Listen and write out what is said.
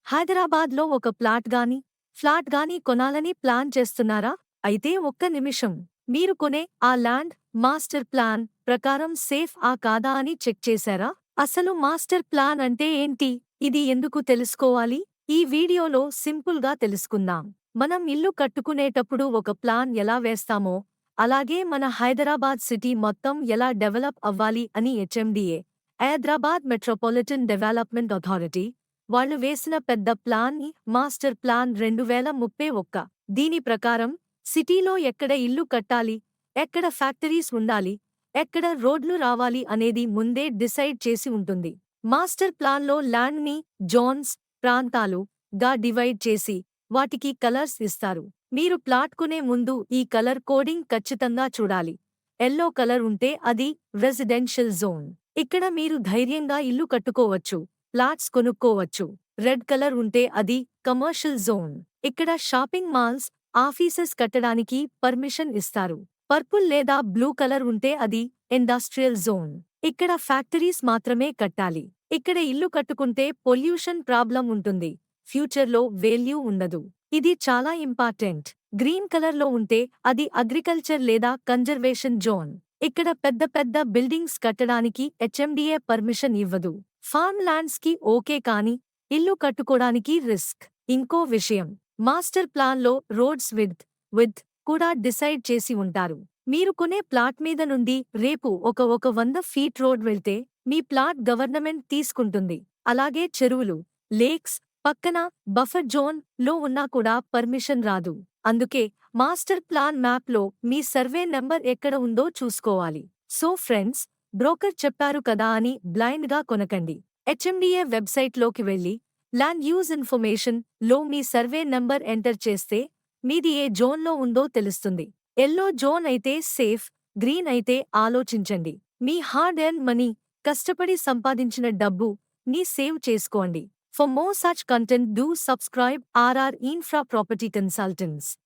హైదరాబాద్లో ఒక ఫ్లాట్ గాని కొనాలని ప్లాన్ చేస్తున్నారా? అయితే ఒక్క నిమిషం. మీరు కొనే ఆ ల్యాండ్ మాస్టర్ ప్లాన్ ప్రకారం సేఫ్ కాదా అని చెక్ చేశారా? అసలు మాస్టర్ ప్లాన్ అంటే ఏంటి? ఇది ఎందుకు తెలుసుకోవాలి? ఈ వీడియోలో సింపుల్గా తెలుసుకుందాం. మనం ఇల్లు కట్టుకునేటప్పుడు ఒక ప్లాన్ ఎలా వేస్తామో, అలాగే మన హైదరాబాద్ సిటీ మొత్తం ఎలా డెవలప్ అవ్వాలి అని HMDA, Hyderabad metropolitan development authority వాళ్ళు వేసిన పెద్ద ప్లాన్ మాస్టర్ ప్లాన్ 2031. దీని ప్రకారం సిటీలో ఎక్కడ ఇల్లు కట్టాలి, ఎక్కడ ఫ్యాక్టరీస్ ఉండాలి, ఎక్కడ రోడ్లు రావాలి అనేది ముందే డిసైడ్ చేసి ఉంటుంది. మాస్టర్ ప్లాన్లో ల్యాండ్ని జోన్స్, ప్రాంతాలు గా డివైడ్ చేసి వాటికి కలర్స్ ఇస్తారు. మీరు ప్లాట్ కొనే ముందు ఈ కలర్ కోడింగ్ ఖచ్చితంగా చూడాలి. ఎల్లో కలర్ ఉంటే అది రెసిడెన్షియల్ జోన్. ఇక్కడ మీరు ధైర్యంగా ఇల్లు కట్టుకోవచ్చు, ఫ్లాట్స్ కొనుక్కోవచ్చు. రెడ్ కలర్ ఉంటే అది కమర్షియల్ జోన్. ఇక్కడ షాపింగ్ మాల్స్, ఆఫీసెస్ కట్టడానికి పర్మిషన్ ఇస్తారు. పర్పుల్ లేదా బ్లూ కలర్ ఉంటే అది ఇండస్ట్రియల్ జోన్. ఇక్కడ ఫ్యాక్టరీస్ మాత్రమే కట్టాలి. ఇక్కడ ఇల్లు కట్టుకుంటే పొల్యూషన్ ప్రాబ్లం ఉంటుంది, ఫ్యూచర్లో వాల్యూ ఉండదు. ఇది చాలా ఇంపార్టెంట్. గ్రీన్ కలర్లో ఉంటే అది అగ్రికల్చర్ లేదా కన్జర్వేషన్ జోన్. ఇక్కడ పెద్ద పెద్ద బిల్డింగ్స్ కట్టడానికి హెచ్ఎండిఏ పర్మిషన్ ఇవ్వదు. ఫార్మ్ ల్యాండ్స్ కి ఓకే, కానీ ఇల్లు కట్టుకోడానికి రిస్క్. ఇంకో విషయం, మాస్టర్ ప్లాన్లో రోడ్స్ విడ్త్ కూడా డిసైడ్ చేసి ఉంటారు. మీరు కొనే ప్లాట్ మీద నుండి రేపు ఒక 100 ఫీట్ రోడ్ వెళ్తే మీ ప్లాట్ గవర్నమెంట్ తీసుకుంటుంది. అలాగే చెరువులు, లేక్స్ పక్కన బఫర్ జోన్ లో ఉన్నా కూడా పర్మిషన్ రాదు. అందుకే మాస్టర్ ప్లాన్ మ్యాప్లో మీ సర్వే నెంబర్ ఎక్కడ ఉందో చూసుకోవాలి. సో ఫ్రెండ్స్, బ్రోకర్ చెప్పారు కదా అని బ్లైండ్గా కొనకండి. హెచ్ఎండిఏ వెబ్సైట్లోకి వెళ్ళి ల్యాండ్ యూజ్ ఇన్ఫర్మేషన్ లో మీ సర్వే నంబర్ ఎంటర్ చేస్తే మీది ఏ జోన్లో ఉందో తెలుస్తుంది. ఎల్లో జోన్ అయితే సేఫ్, గ్రీన్ అయితే ఆలోచించండి. మీ హార్డ్ ఎర్న్ మనీ, కష్టపడి సంపాదించిన డబ్బు ని సేవ్ చేసుకోండి. For more such content do subscribe RR Infra Property Consultants.